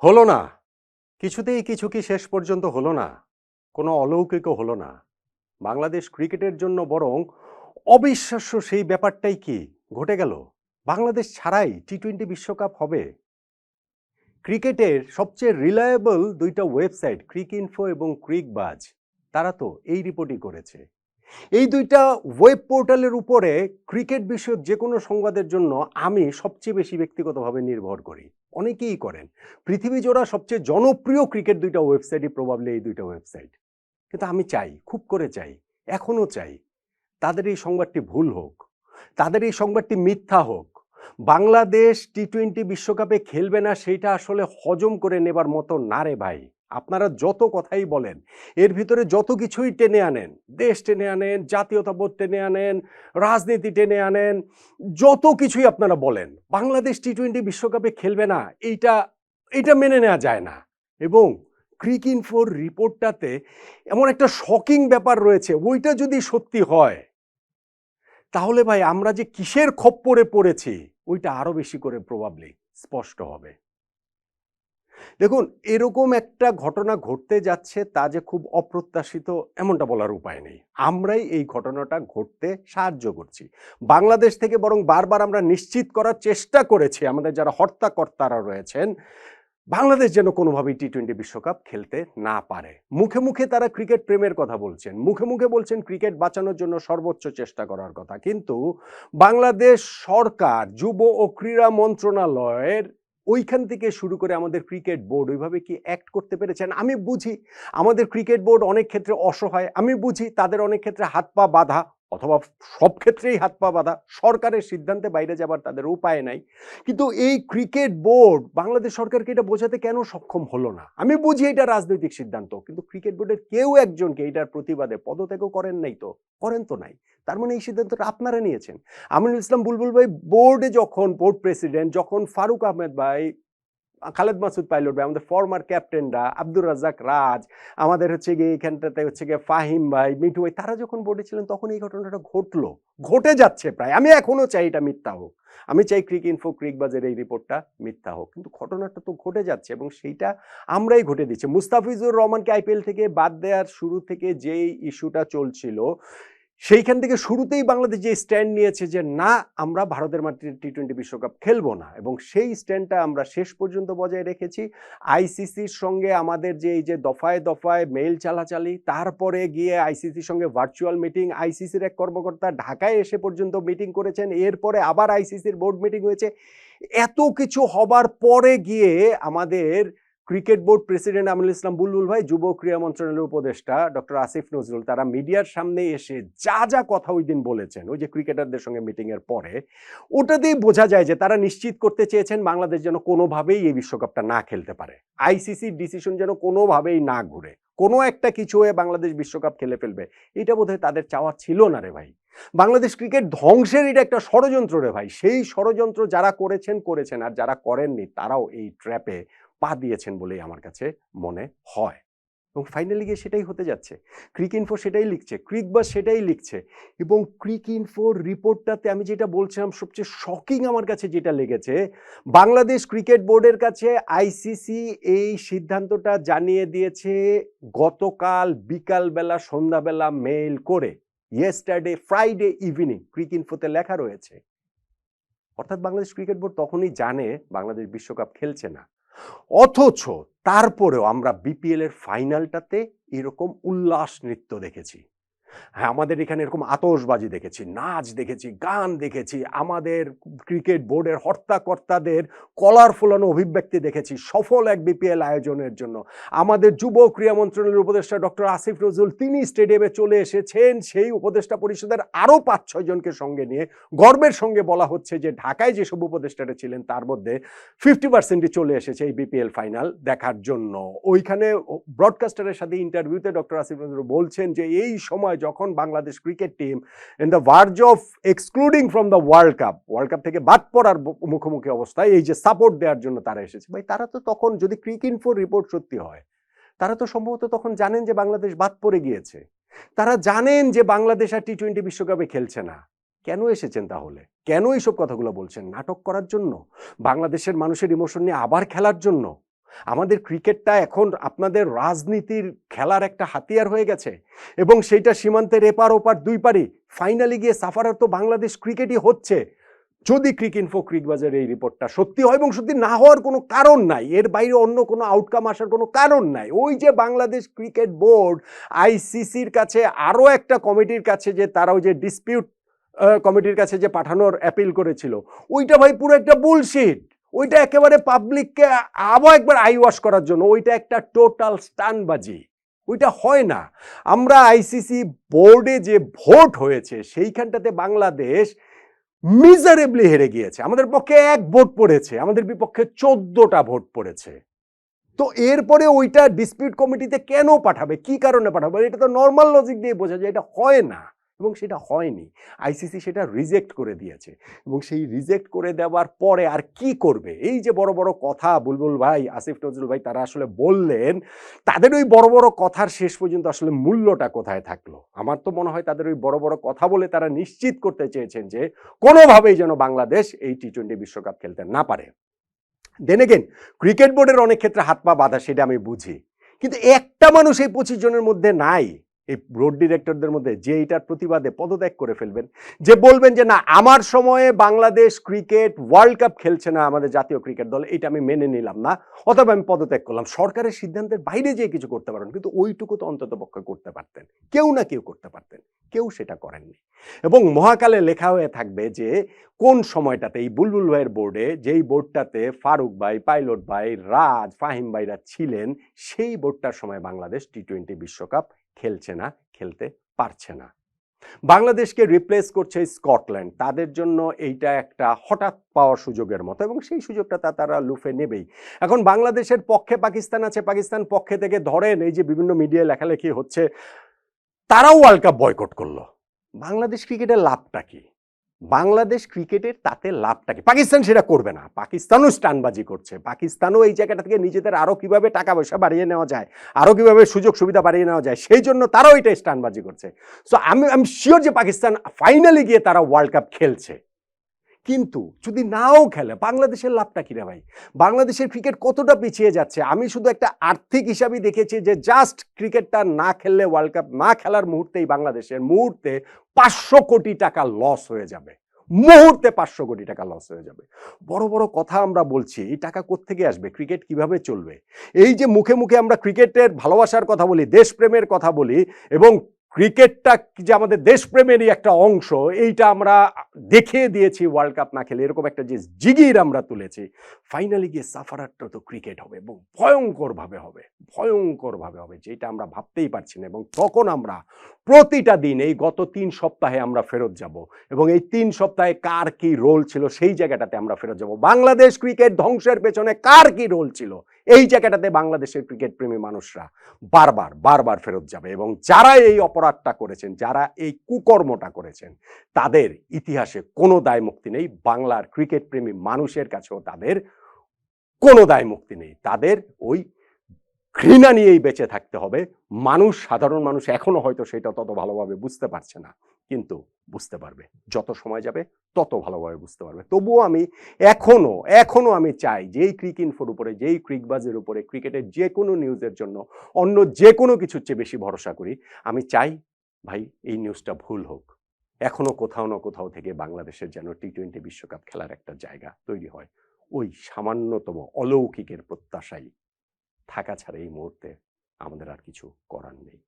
হলো না। কিছুতেই কিছু কি শেষ পর্যন্ত হলো না। কোনো অলৌকিকও হলো না। বাংলাদেশ ক্রিকেটের জন্য বরং অবিশ্বাস্য সেই ব্যাপারটাই কি ঘটে গেল। বাংলাদেশ ছাড়াই টি-20 বিশ্বকাপ হবে। ক্রিকেটের সবচেয়ে রিলায়েবল দুইটা ওয়েবসাইট ক্রিকইনফো এবং ক্রিকবাজ তারা তো এই রিপোর্টই করেছে। এই দুইটা ওয়েব পোর্টালের উপরে ক্রিকেট বিষয়ক যে কোনো সংবাদের জন্য আমি সবচেয়ে বেশি ব্যক্তিগতভাবে নির্ভর করি। অনেকেই করেন। পৃথিবী জোড়া সবচেয়ে জনপ্রিয় ক্রিকেট দুইটা ওয়েবসাইটই প্রবাবলি এই দুইটা ওয়েবসাইট। কিন্তু আমি চাই, খুব করে চাই, এখনো চাই তাদের এই সংবাদটি ভুল হোক, তাদের এই সংবাদটি মিথ্যা হোক। বাংলাদেশ টি-20 বিশ্বকাপে খেলবে না সেইটা আসলে হজম করে নেবার মতো না রে ভাই। আপনারা যত কথাই বলেন, এর ভিতরে যত কিছুই টেনে আনেন, দেশ টেনে আনেন, জাতীয়তাবোধ টেনে আনেন, রাজনীতি টেনে আনেন, যত কিছুই আপনারা বলেন, বাংলাদেশ টি-20 বিশ্বকাপে খেলবে না এইটা এটা মেনে নেওয়া যায় না। এবং ক্রিকইনফোর রিপোর্টটাতে এমন একটা শকিং ব্যাপার রয়েছে, ওইটা যদি সত্যি হয় তাহলে ভাই আমরা যে কিসের খপ্পরে পড়েছি ওইটা আরো বেশি করে প্রবাবলি স্পষ্ট হবে। দেখুন, এরকম একটা ঘটনা ঘটতে যাচ্ছে তা যে খুব অপ্রত্যাশিত এমনটা বলার উপায় নেই। আমরাই এই ঘটনাটা ঘটতে সাহায্য করছি। বাংলাদেশ থেকে বরং বারবার আমরা নিশ্চিত করার চেষ্টা করেছি আমাদের যারা হর্তাকর্তারা রয়েছেন, বাংলাদেশ যেন কোনোভাবেই টি-20 বিশ্বকাপ খেলতে না পারে। মুখে মুখে তারা ক্রিকেট প্রেমের কথা বলছেন, মুখে মুখে বলছেন ক্রিকেট বাঁচানোর জন্য সর্বোচ্চ চেষ্টা করার কথা, কিন্তু বাংলাদেশ সরকার যুব ও ক্রীড়া মন্ত্রণালয়ের ওইখান থেকে শুরু করে আমাদের ক্রিকেট বোর্ড ওইভাবে কি অ্যাক্ট করতে পেরেছেন? আমি বুঝি আমাদের ক্রিকেট বোর্ড অনেক ক্ষেত্রে অসহায়, আমি বুঝি তাদের অনেক ক্ষেত্রে হাত পা বাঁধা, অথবা সব ক্ষেত্রেই হাত পা বাঁধা, সরকারের সিদ্ধান্তে বাইরে যাবার তাদের উপায় নাই। কিন্তু এই ক্রিকেট বোর্ড বাংলাদেশ সরকারকে এটা বোঝাতে কেন সক্ষম হলো না? আমি বুঝি এটা রাজনৈতিক সিদ্ধান্ত, কিন্তু ক্রিকেট বোর্ডের কেউ একজনকে এটার প্রতিবাদে পদত্যাগও করেন নাই তো, করেন তো নাই। তার মানে এই সিদ্ধান্তটা আপনারা নিয়েছেন। আমিনুল ইসলাম বুলবুল ভাই বোর্ডে যখন বোর্ড প্রেসিডেন্ট, যখন ফারুক আহমেদ ভাই, খালেদ মাসুদ পাইলট ভাই, আমাদের ফরমার ক্যাপ্টেনরা, আব্দুর রাজ্জাক রাজ, আমাদের হচ্ছে গিয়ে এখানটাতে হচ্ছে গিয়ে ফাহিম ভাই, মিঠু ভাই, তারা যখন বোর্ডে ছিলেন তখন এই ঘটনাটা ঘটলো, ঘটে যাচ্ছে প্রায়। আমি এখনো চাই এটা মিথ্যা হোক, আমি চাই ক্রিকইনফো ক্রিকবাজের এই রিপোর্টটা মিথ্যা হোক, কিন্তু ঘটনাটা তো ঘটে যাচ্ছে এবং সেইটা আমরাই ঘটে দিচ্ছি। মুস্তাফিজুর রহমানকে আইপিএল থেকে বাদ দেওয়ার শুরু থেকে যেই ইস্যুটা চলছিল, সেইখান থেকে শুরুতেই বাংলাদেশ যে স্ট্যান্ড নিয়েছে যে না, আমরা ভারতের মাটিতে টি-20 বিশ্বকাপ খেলবো না, এবং সেই স্ট্যান্ডটা আমরা শেষ পর্যন্ত বজায় রেখেছি। আইসিসির সঙ্গে আমাদের যে এই যে দফায় দফায় মেইল চালাচালি, তারপরে গিয়ে আইসিসির সঙ্গে ভার্চুয়াল মিটিং, আইসিসির এক কর্মকর্তা ঢাকায় এসে পর্যন্ত মিটিং করেছেন, এরপরে আবার আইসিসির বোর্ড মিটিং হয়েছে। এত কিছু হবার পরে গিয়ে আমাদের cricket board president Aminul Islam বুলবুল ভাই, যুব ক্রীড়া মন্ত্রণালয়ের উপদেষ্টা ডক্টর আসিফ নজরুল, তারা মিডিয়ার সামনে এসে যা যা কথা ওই দিন বলেছেন, ওই যে ক্রিকেটারদের সঙ্গে মিটিং এর পরে, ওটাতেই বোঝা যায় যে তারা নিশ্চিত করতে চেয়েছেন বাংলাদেশ যেন কোনোভাবেই এই বিশ্বকাপটা না খেলতে পারে, আইসিসির ডিসিশন যেন কোনোভাবেই না ঘুরে, কোনো একটা কিছু হয়ে বাংলাদেশ বিশ্বকাপ খেলে ফেলবে, এটা বোধহয় তাদের চাওয়া ছিল না রে ভাই। বাংলাদেশ ক্রিকেট ধ্বংসের এটা একটা ষড়যন্ত্র রে ভাই। সেই ষড়যন্ত্র যারা করেছেন করেছেন, আর যারা করেননি তারাও এই ট্র্যাপে পা দিয়েছেন বলেই আমার কাছে মনে হয়। এবং ফাইনালি গিয়ে সেটাই হতে যাচ্ছে। ক্রিকইনফো সেটাই লিখছে, ক্রিকবাজ সেটাই লিখছে, এবং ক্রিকইনফোর রিপোর্টটাতে আমি যেটা বলছিলাম সবচেয়ে শকিং আমার কাছে যেটা লেগেছে, বাংলাদেশ ক্রিকেট বোর্ডের কাছে আইসিসি এই সিদ্ধান্তটা জানিয়ে দিয়েছে গতকাল বিকালবেলা সন্ধ্যাবেলা মেইল করে, ইয়েস্টারডে ফ্রাইডে ইভিনিং, ক্রিকইনফোতে লেখা রয়েছে। অর্থাৎ বাংলাদেশ ক্রিকেট বোর্ড তখনই জানে বাংলাদেশ বিশ্বকাপ খেলছে না, অথচ তারপরেও আমরা বিপিএল এর ফাইনালটাতে এরকম উল্লাস নৃত্য দেখেছি। হ্যাঁ, আমাদের এখানে এরকম আতশবাজি দেখেছি, নাচ দেখেছি, গান দেখেছি, আমাদের ক্রিকেট বোর্ডের হর্তাকর্তাদের কলার ফোলানো অভিব্যক্তি দেখেছি সফল এক বিপিএল আয়োজনের জন্য। আমাদের যুব ক্রীড়া মন্ত্রণালয়ের উপদেষ্টা ডক্টর আসিফ নজরুল, তিনি স্টেডিয়ামে চলে এসেছেন, সেই উপদেষ্টা পরিষদের আরো 5-6 জনকে সঙ্গে নিয়ে গর্বের সঙ্গে বলা হচ্ছে যে ঢাকায় যেসব উপদেষ্টারা ছিলেন তার মধ্যে 50%ই চলে এসেছে এই বিপিএল ফাইনাল দেখার জন্য। ওইখানে ব্রডকাস্টারের সাথে ইন্টারভিউতে ডক্টর আসিফ নজরুল বলছেন যে এই সময় যখন Bangladesh cricket team in the verge of excluding from the world cup থেকে বাদ পড়ার মুখোমুখি অবস্থায়, এই যে সাপোর্ট দেওয়ার জন্য তারা এসেছে, ভাই তারা তো তখন, যদি ক্রিকইনফোর রিপোর্ট সত্যি হয়, তারা তো সম্ভবত তখন জানেন যে বাংলাদেশ বাদ পড়ে গিয়েছে, তারা জানেন যে বাংলাদেশ আর টি-20 বিশ্বকাপে খেলছে না। কেন এসেছেন তাহলে? কেন এইসব কথাগুলো বলছেন? নাটক করার জন্য? বাংলাদেশের মানুষের ইমোশন নিয়ে আবার খেলার জন্য? আমাদের ক্রিকেটটা এখন আপনাদের রাজনীতির খেলার একটা হাতিয়ার হয়ে গেছে এবং সেইটা সীমান্তের এপার ওপার দুই পারি ফাইনালি গিয়ে সাফারার তো বাংলাদেশ ক্রিকেটই হচ্ছে। যদি ক্রিকইনফো ক্রিকবাজার এই রিপোর্টটা সত্যি হয় এবং সত্যি না হওয়ার কোনো কারণ নাই, এর বাইরে অন্য কোনো আউটকাম আসার কোনো কারণ নাই, ওই যে বাংলাদেশ ক্রিকেট বোর্ড আইসিসির কাছে আরও একটা কমিটির কাছে যে তারাও যে ডিসপিউট কমিটির কাছে যে পাঠানোর অ্যাপিল করেছিল, ওইটা ভাই পুরো একটা বুলশিট। ওইটা একেবারে পাবলিককে আবার একবার আই ওয়াশ করার জন্য, ওইটা একটা টোটাল স্টানবাজি, ওইটা হয় না। আমরা আইসিসি বোর্ডে যে ভোট হয়েছে সেইখানটাতে বাংলাদেশ মিজারেবলি হেরে গিয়েছে। আমাদের পক্ষে 1 ভোট পড়েছে, আমাদের বিপক্ষে 14টা ভোট পড়েছে। তো এরপরে ওইটা ডিসপিউট কমিটিতে কেন পাঠাবে, কি কারণে পাঠাবে? এটা তো নর্মাল লজিক দিয়ে বোঝা যায় এটা হয় না, এবং সেটা হয়নি। আইসিসি সেটা রিজেক্ট করে দিয়েছে এবং সেই রিজেক্ট করে দেওয়ার পরে আর কি করবে? এই যে বড় বড় কথা বুলবুল ভাই, আসিফ নজরুল ভাই তারা আসলে বললেন, তাদের ওই বড় বড় কথার শেষ পর্যন্ত আসলে মূল্যটা কোথায় থাকলো? আমার তো মনে হয় তাদের ওই বড় বড় কথা বলে তারা নিশ্চিত করতে চেয়েছেন যে কোনোভাবেই যেন বাংলাদেশ এই টি-20 বিশ্বকাপ খেলতে না পারে। দেন এগেন ক্রিকেট বোর্ডের অনেক ক্ষেত্রে হাত পা বাঁধা, সেটা আমি বুঝি, কিন্তু একটা মানুষ এই 25 জনের মধ্যে নাই, এই বোর্ড ডিরেক্টরদের মধ্যে, যে এটার প্রতিবাদে পদত্যাগ করে ফেলবেন, যে বলবেন যে না আমার সময়ে বাংলাদেশ ক্রিকেট ওয়ার্ল্ড কাপ খেলছে না আমাদের জাতীয় ক্রিকেট দল, এটা আমি মেনে নিলাম না, অথবা আমি পদত্যাগ করলাম। সরকারের সিদ্ধান্তের বাইরে যেয়ে কিছু করতে পারেন, কিন্তু ওইটুকু তো অন্তত পক্ষে করতে পারতেন, কেউ না কেউ করতে পারতেন, কেউ সেটা করেননি। এবং মহাকালে লেখা হয়ে থাকবে যে কোন সময়টাতে এই বুলবুল ভাইয়ের বোর্ডে, যেই বোর্ডটাতে ফারুক ভাই, পাইলট ভাই, রাজ, ফাহিম ভাইরা ছিলেন, সেই বোর্ডটার সময় বাংলাদেশ টি-20 বিশ্বকাপ খেলছে না, খেলতে পারছে না। বাংলাদেশকে রিপ্লেস করছে স্কটল্যান্ড, তাদের জন্য এইটা একটা হঠাৎ পাওয়ার সুযোগের মতো এবং সেই সুযোগটা তারা লুফে নেবেই। এখন বাংলাদেশের পক্ষে পাকিস্তান আছে, পাকিস্তান পক্ষে থেকে ধরেন এই যে বিভিন্ন মিডিয়ায় লেখালেখি হচ্ছে, তারাও ওয়ার্ল্ড কাপ বয়কট করলো। বাংলাদেশ ক্রিকেটের লাভটা কি? বাংলাদেশ ক্রিকেটের তাতে লাভটা কি? পাকিস্তান সেটা করবে না, পাকিস্তানও স্টানবাজি করছে, পাকিস্তানও এই জায়গাটা থেকে নিজেদের আরো কিভাবে টাকা পয়সা বাড়িয়ে নেওয়া যায়, আরো কিভাবে সুযোগ সুবিধা বাড়িয়ে নেওয়া যায়, সেই জন্য তারাও এটা স্টানবাজি করছে। সো আমি শিওর যে পাকিস্তান ফাইনালি গিয়ে তারা ওয়ার্ল্ড কাপ খেলছে। কিন্তু যদি নাও খেলে বাংলাদেশের লাভটা কি রে ভাই? বাংলাদেশের ক্রিকেট কতটা পিছিয়ে যাচ্ছে? আমি শুধু একটা আর্থিক হিসাবই দেখেছি যে জাস্ট ক্রিকেটটা না খেললে, ওয়ার্ল্ড কাপ না খেলার মুহূর্তেই বাংলাদেশের মুহূর্তে 500 কোটি টাকা লস হয়ে যাবে, মুহূর্তে 500 কোটি টাকা লস হয়ে যাবে। বড় বড় কথা আমরা বলছি, এই টাকা কোত্থেকে আসবে? ক্রিকেট কিভাবে চলবে? এই যে মুখে মুখে আমরা ক্রিকেটের ভালোবাসার কথা বলি, দেশপ্রেমের কথা বলি, এবং ক্রিকেটটা যে আমাদের দেশপ্রেমেরই একটা অংশ, এইটা আমরা দেখিয়ে দিয়েছি ওয়ার্ল্ড কাপ না খেলে, এরকম একটা যে জিগির আমরা তুলেছি, ফাইনালি গিয়ে সাফারারটা তো ক্রিকেট হবে এবং ভয়ঙ্করভাবে হবে, ভয়ঙ্করভাবে হবে, যেটা আমরা ভাবতেই পারছি না। এবং তখন আমরা প্রতিটা দিন এই গত 3 সপ্তাহে আমরা ফেরত যাব এবং এই 3 সপ্তাহে কার কি রোল ছিল সেই জায়গাটাতে আমরা ফেরত যাব। বাংলাদেশ ক্রিকেট ধ্বংসের পেছনে কার কি রোল ছিল এই জায়গাটাতে বাংলাদেশের ক্রিকেট প্রেমী মানুষরা বারবার বারবার ফেরত যাবে, এবং যারা এই অপরাধটা করেছেন, যারা এই কুকর্মটা করেছেন, তাদের ইতিহাসে কোনো দায় মুক্তি নেই। বাংলার ক্রিকেট প্রেমী মানুষের কাছেও তাদের কোনো দায় মুক্তি নেই, তাদের ওই ঘৃণা নিয়েই বেঁচে থাকতে হবে। মানুষ, সাধারণ মানুষ এখনো হয়তো সেটা তত ভালোভাবে বুঝতে পারছে না, কিন্তু বুঝতে পারবে, যত সময় যাবে তত ভালোভাবে বুঝতে পারবে। তবুও আমি এখনো আমি চাই যে এই ক্রিকইনফোর উপরে, যেই ক্রিকবাজের উপরে, ক্রিকেটের যে কোনো নিউজের জন্য অন্য যে কোনো কিছুর চেয়ে বেশি ভরসা করি। আমি চাই ভাই এই নিউজটা ভুল হোক, এখনো কোথাও না কোথাও থেকে বাংলাদেশের যেন টি-20 বিশ্বকাপ খেলার একটা জায়গা তৈরি হয়। ওই সামান্যতম অলৌকিকের প্রত্যাশাই থাকা ছাড়া এই মুহূর্তে আমাদের আর কিছু করার নেই।